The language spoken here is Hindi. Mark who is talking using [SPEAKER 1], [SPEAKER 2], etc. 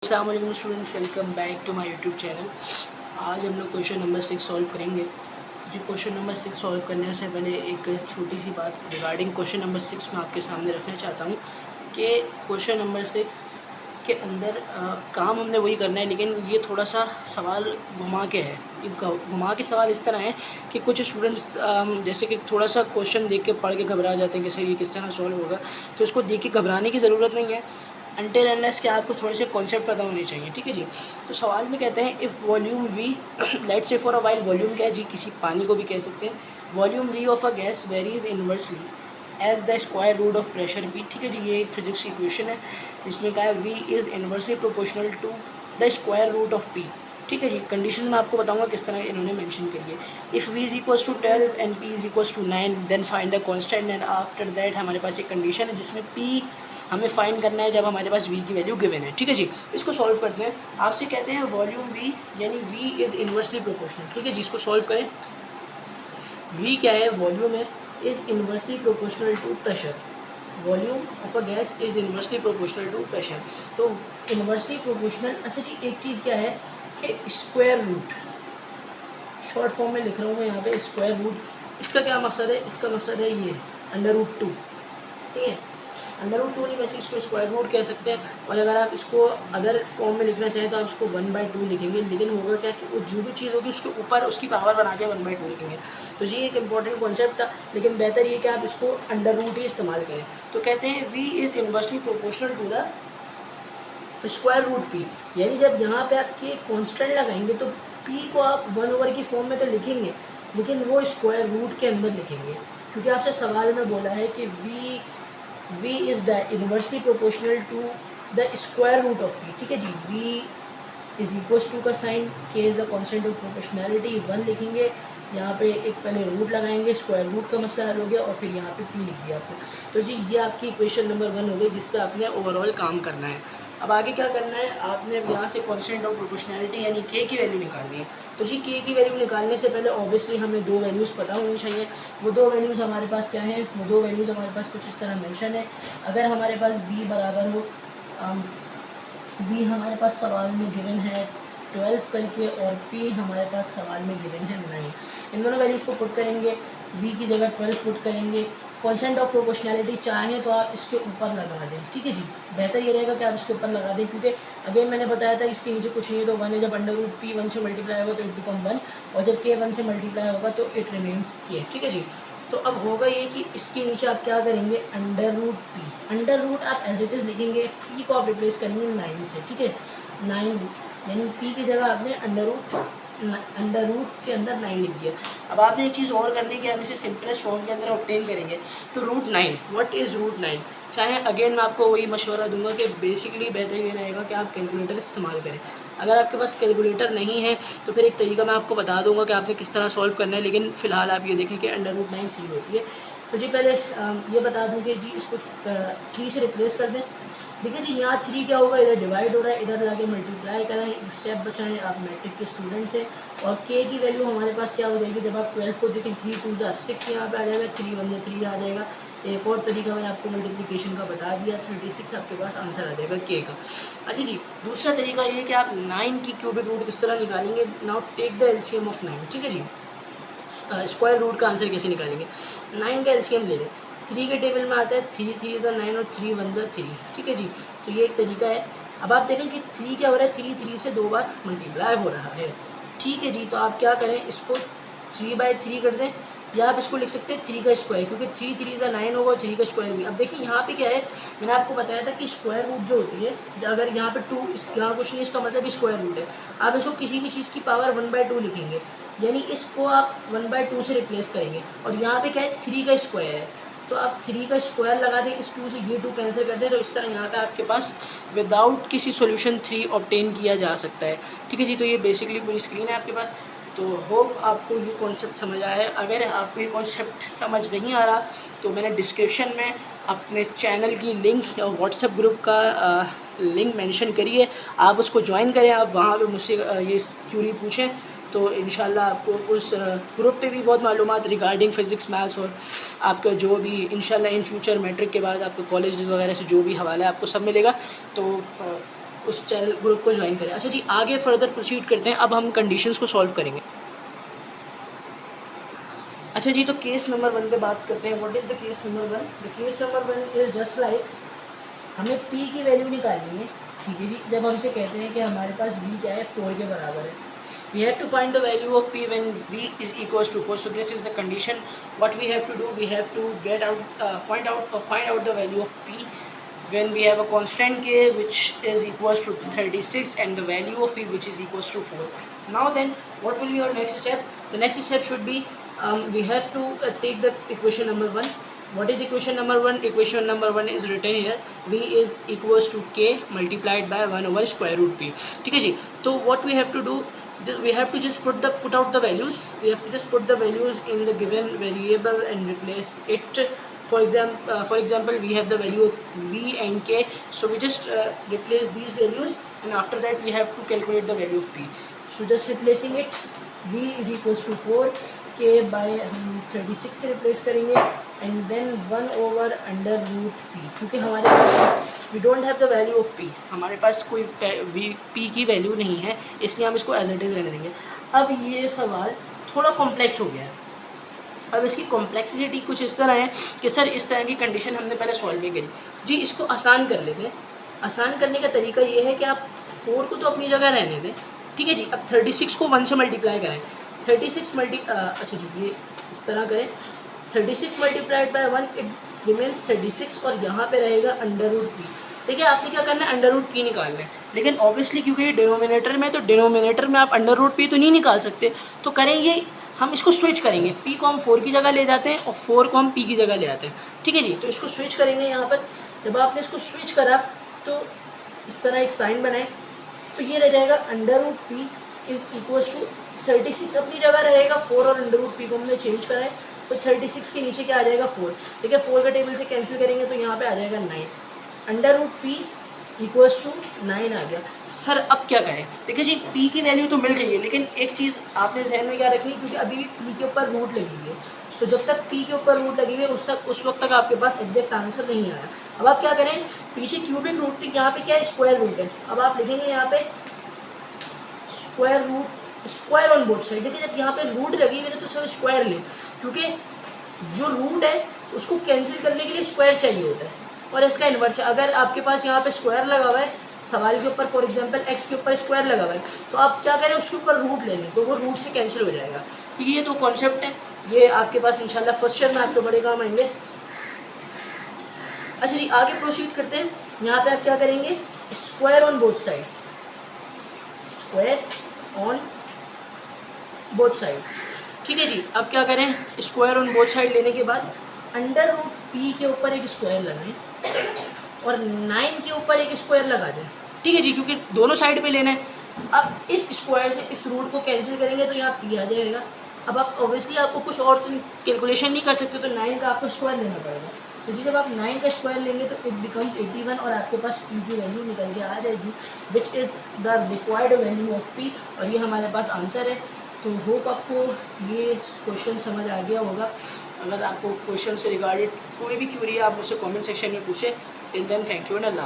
[SPEAKER 1] अस्सलाम वालेकुम students, welcome back to my YouTube channel. आज हम लोग क्वेश्चन नंबर 6 सॉल्व करेंगे। जो क्वेश्चन नंबर 6 सॉल्व करने से पहले एक छोटी सी बात रिगार्डिंग क्वेश्चन नंबर 6 मैं आपके सामने रखना चाहता हूँ कि क्वेश्चन नंबर 6 के अंदर काम हमने वही करना है, लेकिन ये थोड़ा सा सवाल घुमा के है। ये घुमा के सवाल इस तरह है कि कुछ स्टूडेंट्स जैसे कि थोड़ा सा क्वेश्चन देख के पढ़ के घबरा जाते हैं कि सर ये किस तरह सॉल्व होगा। तो इसको देख के घबराने की ज़रूरत नहीं है, अनटिल अनलेस कि आपको थोड़े से कॉन्सेप्ट पता होने चाहिए। ठीक है जी। तो सवाल में कहते हैं इफ़ वॉल्यूम वी लेट से फॉर अ वाइल, वॉल्यूम क्या है जी, किसी पानी को भी कह सकते हैं। Volume V of a gas varies inversely as the square root of pressure P. ठीक है जी, ये एक फिजिक्स की इक्वेशन है जिसमें कहा है V is inversely proportional to the square root of P. ठीक है जी। कंडीशन मैं आपको बताऊंगा किस तरह इन्होंने मेंशन करी है। If V is equals to 12 and P is equals to 9 then find the constant. And after that हमारे पास एक कंडीशन है जिसमें पी हमें फाइंड करना है जब हमारे पास वी की वैल्यू गिवन है। ठीक है जी। इसको सॉल्व करते हैं। आपसे कहते हैं वॉल्यूम वी यानी वी इज़ इन्वर्सली प्रोपोर्शनल। ठीक है जी। इसको सॉल्व करें। वी क्या है, वॉल्यूम है, is inversely proportional to pressure. Volume of a gas is inversely proportional to pressure. तो इन्वर्सली प्रोपोर्शनल, अच्छा जी, एक चीज़ क्या है कि स्क्वायर रूट, शॉर्ट फॉर्म में लिख रहा हूँ मैं यहाँ पे स्क्वायर रूट। इसका क्या मकसद है, इसका मकसद है ये √2। ठीक है, √2 नहीं, वैसे इसको स्क्वायर रूट कह सकते हैं। और अगर आप इसको अदर फॉर्म में लिखना चाहें तो आप इसको 1/2 लिखेंगे, लेकिन होगा क्या कि वो जो भी चीज़ होगी उसके ऊपर उसकी पावर बना के 1/2 लिखेंगे। तो ये एक इंपॉर्टेंट कॉन्सेप्ट था, लेकिन बेहतर ये कि आप इसको √रूट ही इस्तेमाल करें। तो कहते हैं V is inversely proportional to the square root P, यानी जब यहाँ पे आप के कॉन्स्टेंट लगाएंगे तो पी को आप 1/, की फॉर्म में तो लिखेंगे, लेकिन वो स्क्वायर रूट के अंदर लिखेंगे, क्योंकि आपसे सवाल में बोला है कि V is inversely proportional to the square root of P. ठीक है जी। वी इज इक्वल्स टू का sign, K is the constant of proportionality 1 लिखेंगे, यहाँ पे एक पहले रूट लगाएंगे, स्क्वायर रूट का मसला हल हो गया, और फिर यहाँ पे पी लिख दिया आपने। तो जी ये आपकी इक्वेशन नंबर 1 हो गई जिस पे आपने ओवरऑल काम करना है। अब आगे क्या करना है, आपने यहाँ से कॉन्स्टेंट ऑफ प्रोपोर्शनैलिटी यानी के की वैल्यू निकालनी है। तो जी के की वैल्यू निकालने से पहले ऑब्वियसली हमें दो वैल्यूज़ पता होनी चाहिए। वो दो वैल्यूज़ हमारे पास क्या हैं, वो दो वैल्यूज़ हमारे पास कुछ इस तरह मेंशन है। अगर हमारे पास बी बराबर हो, बी हमारे पास सवाल में गिवन है 12 करके, और पी हमारे पास सवाल में गिवन है 9। इन दोनों वैल्यूज़ को पुट करेंगे, बी की जगह 12 पुट करेंगे। कॉन्स्टेंट ऑफ प्रोपोर्शनैलिटी चाहें तो आप इसके ऊपर लगा दें। ठीक है जी, बेहतर ये रहेगा कि आप इसके ऊपर लगा दें, क्योंकि अगेन मैंने बताया था इसके नीचे कुछ नहीं है तो 1 है। जब √p 1 से मल्टीप्लाई होगा तो इट बिकम 1, और जब k 1 से मल्टीप्लाई होगा तो इट रिमेन्स k। ठीक है जी। तो अब होगा ये कि इसके नीचे आप क्या करेंगे, √p, √रूट आप एज इट इज़ लिखेंगे, p को आप रिप्लेस करेंगे 9 से। ठीक है, 9 यानी p की जगह आपने √रूट के अंदर 9 लिख दिया। अब आपने एक चीज़ और करनी है कि हम इसे सिंपलेस्ट फॉर्म के अंदर ऑब्टेन करेंगे। तो √9, व्हाट इज़ √9? चाहे अगेन मैं आपको वही मशवरा दूंगा कि बेसिकली बेहतर ये रहेगा कि आप कैलकुलेटर इस्तेमाल करें। अगर आपके पास कैलकुलेटर नहीं है तो फिर एक तरीका मैं आपको बता दूंगा कि आपने किस तरह सॉल्व करना है, लेकिन फ़िलहाल आप ये देखें कि √9 3 होती है। तो जी पहले ये बता दूं कि जी इसको 3 से रिप्लेस कर दें। देखिए जी यहाँ 3 क्या होगा, इधर डिवाइड हो रहा है, इधर जाके मल्टीप्लाई करें, एक स्टेप बचाएं, आप मैट्रिक के स्टूडेंट्स हैं। और के की वैल्यू हमारे पास क्या हो जाएगी, जब आप 12 को देखें 3 2 जा 6 यहाँ पे आ जाएगा, 3 1 जा 3 आ जाएगा। एक और तरीका मैंने आपको मल्टीप्लिकेशन का बता दिया, 36 आपके पास आंसर आ जाएगा के का। अच्छा जी, दूसरा तरीका ये है कि आप 9 की क्यूबिक रूट किस तरह निकालेंगे। Now take the LCM of 9। ठीक है जी, स्क्वायर रूट का आंसर कैसे निकालेंगे, 9 का एलसीएम ले लें। 3 के टेबल में आता है 3 3 ज़ा 9 और 3 1 ज़ा 3। ठीक है जी, तो ये एक तरीका है। अब आप देखें कि 3 क्या हो रहा है, 3 3 से 2 बार मल्टीप्लाई हो रहा है। ठीक है जी, तो आप क्या करें, इसको 3/3 कर दें, या आप इसको लिख सकते हैं 3 का स्क्वायर, क्योंकि 3 3 ज़ा 9 होगा और 3 का स्क्वायर भी। अब देखिए यहाँ पे क्या है, मैंने आपको बताया था कि स्क्वायर रूट जो होती है, अगर यहाँ पे 2 यहाँ कुछ नहीं, इसका मतलब स्क्वायर रूट है। आप इसको किसी भी चीज़ की पावर 1/2 लिखेंगे, यानी इसको आप 1/2 से रिप्लेस करेंगे। और यहाँ पे क्या है, 3 का स्क्वायर है, तो आप 3 का स्क्वायर लगा दें, इस 2 से ये 2 कैंसिल कर दें, तो इस तरह यहाँ पे आपके पास विदाउट किसी सॉल्यूशन 3 ऑब्टेन किया जा सकता है। ठीक है जी, तो ये बेसिकली पूरी स्क्रीन है आपके पास। तो होप आपको ये कॉन्सेप्ट समझ आया है। अगर आपको ये कॉन्सेप्ट समझ नहीं आ रहा तो मैंने डिस्क्रिप्शन में अपने चैनल की लिंक या व्हाट्सएप ग्रुप का लिंक मेंशन करी है, आप उसको ज्वाइन करें। आप वहाँ पे मुझसे ये क्यूरी पूछें, तो इंशाल्लाह आपको उस ग्रुप पे भी बहुत मालूमात रिगार्डिंग फ़िज़िक्स मैथ्स और आपका जो भी इंशाल्लाह इन फ्यूचर मैट्रिक के बाद आपको कॉलेज वगैरह से जो भी हवाला है आपको सब मिलेगा। तो उस चैनल ग्रुप को ज्वाइन करें। अच्छा जी, आगे फर्दर प्रोसीड करते हैं। अब हम कंडीशंस को सॉल्व करेंगे। अच्छा जी, तो केस नंबर 1 पे बात करते हैं। What is the case number 1? The case number 1 is just like हमें p की वैल्यू निकालनी है, ठीक है जी। जब हमसे कहते हैं कि हमारे पास b क्या है, 4 के बराबर है, we have to find the value of p when b is equals to 4. So this is the condition. What we have to do, we have to get out point out or find out the value of p when we have a constant k which is equals to 36 and the value of p which is equals to 4. Now then, what will be our next step? The next step should be we have to take the equation number 1. What is equation number 1? Equation number 1 is written here, v is equals to k multiplied by 1 over square root p. ठीक है जी। तो what we have to do, we have to just put out the values. We have to just put the values in the given variable and replace it. For example, we have the value of v and k, so we just replace these values, and after that we have to calculate the value of p. So just replacing it, v is equals to 4, k by 36 से रिप्लेस करेंगे, and then 1 over under root pi, क्योंकि हमारे पास we don't have the value of pi, हमारे पास कोई पी की वैल्यू नहीं है, इसलिए हम इसको एज इट इज़ रहने देंगे। अब ये सवाल थोड़ा कॉम्प्लेक्स हो गया है। अब इसकी कॉम्प्लेक्सिटी कुछ इस तरह है कि सर इस तरह की कंडीशन हमने पहले सॉल्व नहीं करी जी। इसको आसान कर लेते हैं। आसान करने का तरीका ये है कि आप 4 को तो अपनी जगह रहने दें, ठीक है जी। अब 36 को 1 से मल्टीप्लाई करें, 36 अच्छा जी ये इस तरह करें, 36 मल्टीप्लाइड बाय 1 इट रिमेन्स 36, और यहाँ पे रहेगा अंडर रूट पी। देखिए आपने क्या करना है, अंडर रूट पी निकालना है, लेकिन ऑब्वियसली क्योंकि ये डिनोमिनेटर में, तो डिनोमिनेटर में आप अंडर रूट पी तो नहीं निकाल सकते, तो करेंगे हम इसको स्विच करेंगे। p को हम 4 की जगह ले जाते हैं और 4 को हम p की जगह ले आते हैं, ठीक है जी। तो इसको स्विच करेंगे यहाँ पर। जब आपने इसको स्विच करा तो इस तरह एक साइन बनाए, तो ये रह जाएगा under root P is equals to 36 अपनी जगह रहेगा, 4 और अंडर रूट पी को हमने चेंज करा है, तो 36 के नीचे क्या आ जाएगा 4, ठीक है। 4 का टेबल से कैंसिल करेंगे तो यहाँ पे आ जाएगा 9, under root P equals to 9 आ गया। सर अब क्या करें? देखिए जी, p की वैल्यू तो मिल गई है, लेकिन एक चीज़ आपने जहन में क्या रखनी, क्योंकि अभी भी p के ऊपर रूट लगी हुई है, तो जब तक p के ऊपर रूट लगी हुई है उस वक्त तक आपके पास एग्जैक्ट आंसर नहीं आया। अब आप क्या करें, पीछे क्यूबिक रूट थी, यहाँ पे क्या है स्क्वायर रूट है। अब आप लिखेंगे यहाँ पे square root, square on both side. देखिए जब यहाँ पे रूट लगी हुई है तो सब स्क्वायर लें, क्योंकि जो रूट है उसको कैंसिल करने के लिए स्क्वायर चाहिए होता है, और इसका इन्वर्स है। अगर आपके पास यहाँ पे स्क्वायर लगा हुआ है सवाल के ऊपर, फॉर एग्जांपल x के ऊपर स्क्वायर लगा हुआ है, तो आप क्या करें उसके ऊपर रूट ले लें, तो वो रूट से कैंसिल हो जाएगा। तो ये तो कॉन्सेप्ट है, ये आपके पास इंशाल्लाह फर्स्ट ईयर में आपको बड़े काम आएंगे। अच्छा जी, आगे प्रोसीड करते हैं। यहाँ पे आप क्या करेंगे, square on both side, square on both sides, ठीक है जी। अब क्या करें, स्क्वायर ऑन बोथ साइड लेने के बाद अंडर रूट पी के ऊपर एक स्क्वायर लगाएं और 9 के ऊपर एक स्क्वायर लगा दें, ठीक है जी, क्योंकि दोनों साइड पे लेना है। अब इस स्क्वायर से इस रूट को कैंसिल करेंगे तो यहाँ पी आ जाएगा। अब आप ऑब्वियसली आपको कुछ और कैलकुलेशन नहीं कर सकते, तो 9 का आपको स्क्वायर लेना पड़ेगा। तो जी जब आप 9 का स्क्वायर लेंगे तो इट बिकम्स 81, और आपके पास पी की वैल्यू निकल के आ जाएगी, which is the required value of P, और ये हमारे पास आंसर है। तो होप आपको ये क्वेश्चन समझ आ गया होगा। अगर आपको क्वेश्चन से रिगार्डेड कोई भी क्वेरी है आप मुझसे कमेंट सेक्शन में पूछें। Till then thank you and Allah.